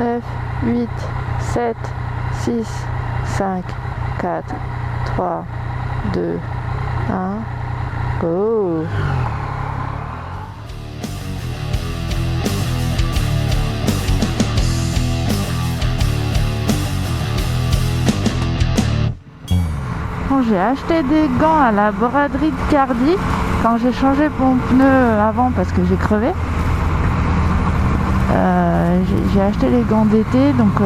9, 8, 7, 6, 5, 4, 3, 2, 1, go! Bon, j'ai acheté des gants à la braderie de Cardi quand j'ai changé mon pneu avant parce que j'ai crevé. J'ai acheté les gants d'été, donc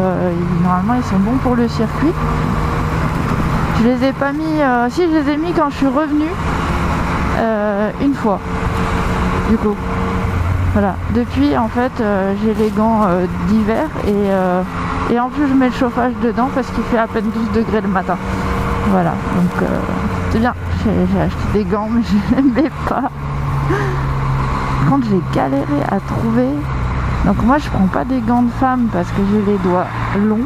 normalement ils sont bons pour le circuit. Je les ai pas mis, si je les ai mis quand je suis revenue une fois. Du coup, voilà. Depuis en fait j'ai les gants d'hiver et en plus je mets le chauffage dedans parce qu'il fait à peine 12 degrés le matin. Voilà, donc c'est bien. J'ai acheté des gants mais je les mets pas. Quand j'ai galéré à trouver. Donc moi je prends pas des gants de femme parce que j'ai les doigts longs.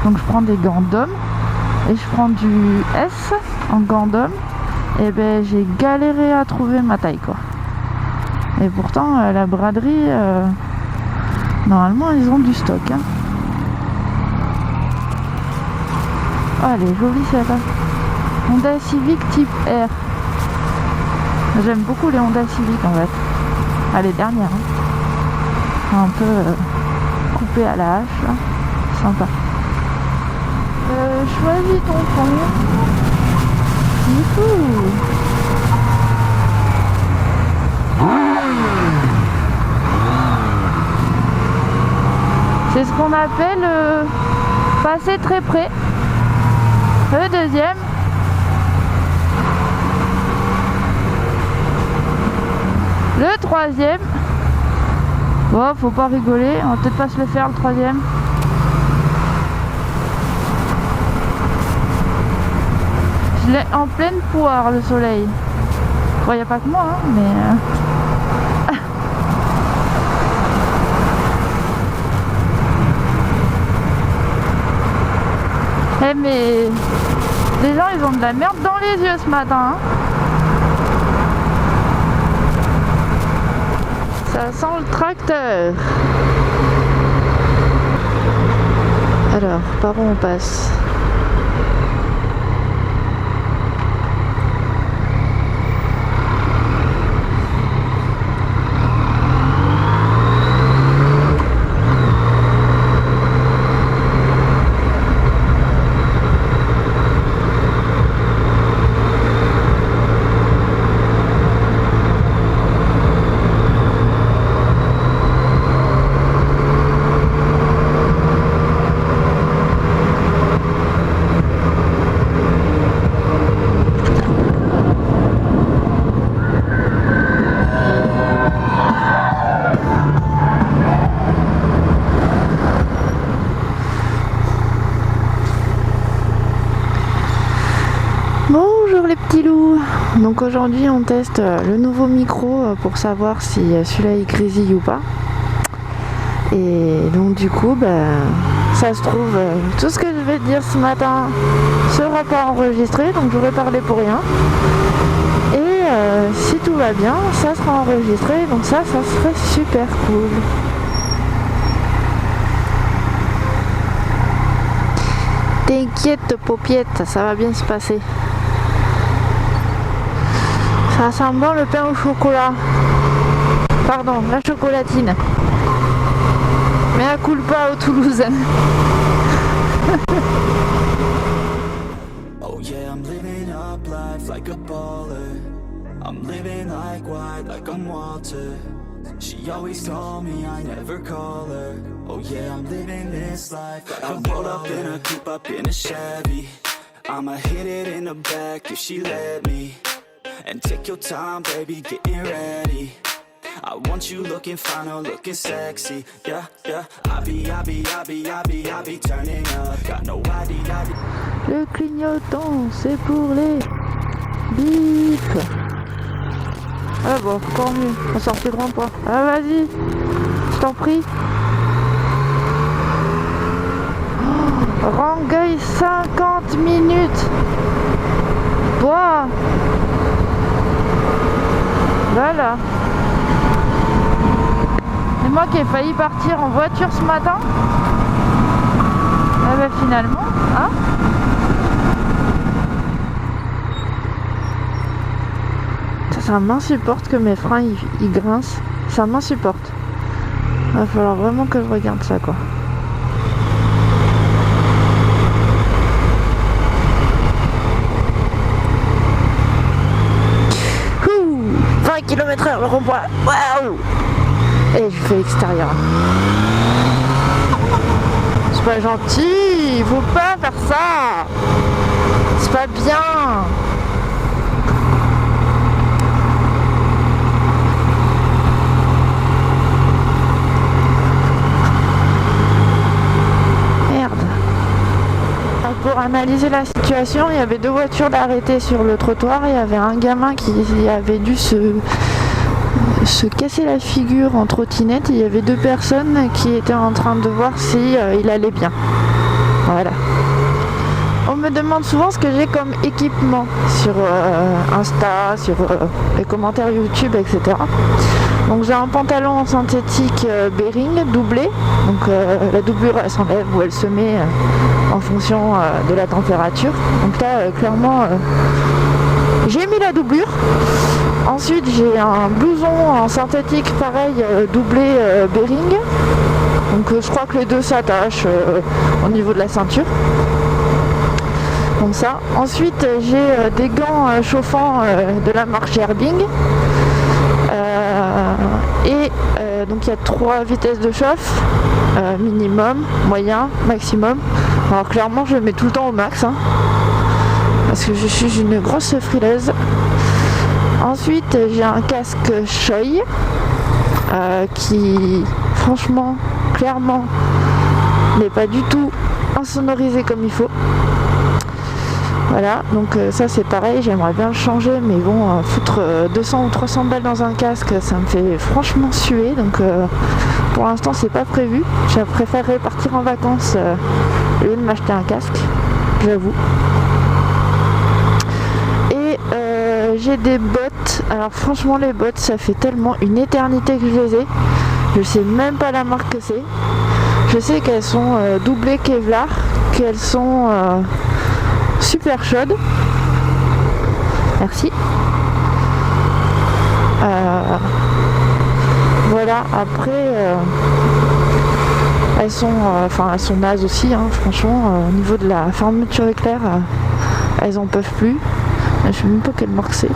Donc je prends des gants d'homme. Et je prends du S en gants d'homme. Et ben j'ai galéré à trouver ma taille quoi. Et pourtant la braderie, normalement ils ont du stock. Hein. Oh elle est jolie celle-là. Honda Civic type R. J'aime beaucoup les Honda Civic en fait. Ah les dernières. Hein. Un peu coupé à la hache là. Sympa. Choisis ton fond. C'est ce qu'on appelle passer très près. Le deuxième. Le troisième. Bon, faut pas rigoler, on va peut-être pas se le faire le troisième. Je l'ai en pleine poire le soleil. Bon, y a pas que moi, hein, mais... Eh mais... Les gens ils ont de la merde dans les yeux ce matin, hein. Ça sent le tracteur. Alors, par où on passe? Bonjour les petits loups. Donc aujourd'hui on teste le nouveau micro pour savoir si celui-là il grésille ou pas. Et donc du coup ça se trouve tout ce que je vais te dire ce matin sera pas enregistré, donc j'aurai parlé pour rien. Et si tout va bien, ça sera enregistré, donc ça serait super cool. T'inquiète paupiette, ça va bien se passer. Ça sent bon le pain au chocolat. Pardon, la chocolatine. Mais à culpa aux Toulousains. Oh yeah, I'm living up life like a baller. I'm living like white, like I'm Walter. She always told me I never call her. Oh yeah, I'm living this life like I'm rolled up in a coupe, up in a Chevy. I'ma hit it in the back if she let me. And take your time, baby, getting ready. I want you looking fine or looking sexy. Yeah, yeah. I be turning up. Got no idea. Le clignotant, c'est pour les bips. Ah bon, encore mieux. On sortiront pas. Ah vas-y, je t'en prie. Oh, Rangueil 50 minutes. Bois. Voilà. C'est moi qui ai failli partir en voiture ce matin. Ah bah finalement, hein. Ça m'insupporte que mes freins ils grincent. Ça m'insupporte. Il va falloir vraiment que je regarde ça quoi. Ouh, 20 km/h le rond-point. Waouh. Et je fais l'extérieur. C'est pas gentil, il faut pas faire ça. C'est pas bien. Pour analyser la situation, il y avait deux voitures d'arrêtées sur le trottoir. Il y avait un gamin qui avait dû se casser la figure en trottinette. Il y avait deux personnes qui étaient en train de voir si il allait bien. Voilà. On me demande souvent ce que j'ai comme équipement sur Insta, sur les commentaires YouTube, etc. Donc j'ai un pantalon en synthétique Bering doublé. Donc la doublure elle s'enlève ou elle se met en fonction de la température. Donc là clairement j'ai mis la doublure. Ensuite j'ai un blouson en synthétique pareil doublé Bering. Donc je crois que les deux s'attachent au niveau de la ceinture. Donc ça. Ensuite j'ai des gants chauffants de la marque Gerbing. Donc il y a 3 vitesses de chauffe, minimum, moyen, maximum. Alors clairement je le mets tout le temps au max hein, parce que je suis une grosse frileuse. Ensuite j'ai un casque Shoei qui franchement clairement n'est pas du tout insonorisé comme il faut. Voilà, donc ça c'est pareil, j'aimerais bien le changer, mais bon, foutre 200 ou 300 balles dans un casque, ça me fait franchement suer, donc pour l'instant c'est pas prévu. Je préférerais partir en vacances au lieu de m'acheter un casque, j'avoue. Et j'ai des bottes, alors franchement les bottes, ça fait tellement une éternité que je les ai, je sais même pas la marque que c'est. Je sais qu'elles sont doublées Kevlar, qu'elles sont... super chaude. Merci. Voilà, après elles sont nazes aussi hein, franchement au niveau de la fermeture éclair elles en peuvent plus. Je sais même pas quelle marque c'est.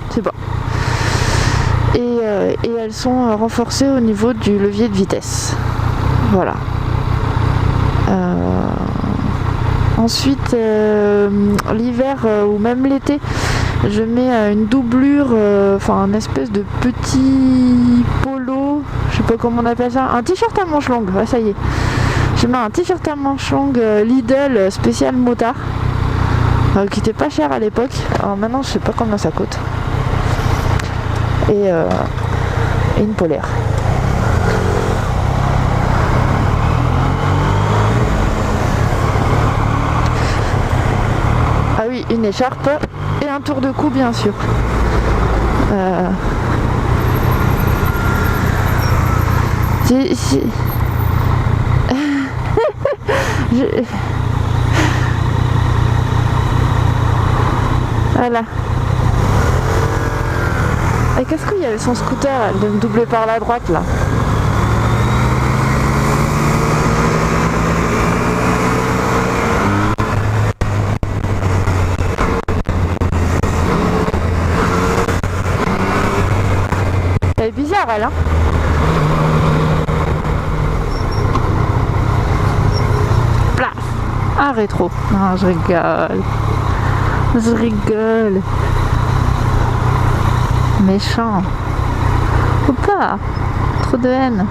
Je sais pas. Et elles sont renforcées au niveau du levier de vitesse. Voilà. Ensuite, l'hiver ou même l'été, je mets une doublure, un espèce de petit polo, je sais pas comment on appelle ça, un t-shirt à manches longues, ouais, ça y est. Je mets un t-shirt à manches longues Lidl spécial motard, qui était pas cher à l'époque. Alors maintenant, je sais pas combien ça coûte. Et une polaire. Ah oui, une écharpe et un tour de cou bien sûr. Voilà. Et qu'est-ce qu'il y avait son scooter de me doubler par la droite là? Elle est bizarre elle hein. Plaf. Un rétro. Non je rigole. Je rigole. Méchant. Faut pas. Trop de haine.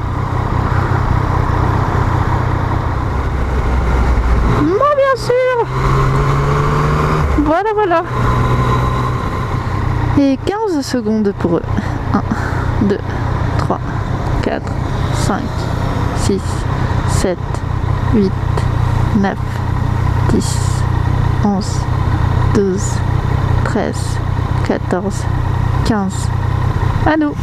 Moi bien sûr. Voilà voilà. Et 15 secondes pour eux. 1, 2, 3, 4, 5, 6, 7, 8, 9, 10, 11, 12, 13, 14, 15. À nous.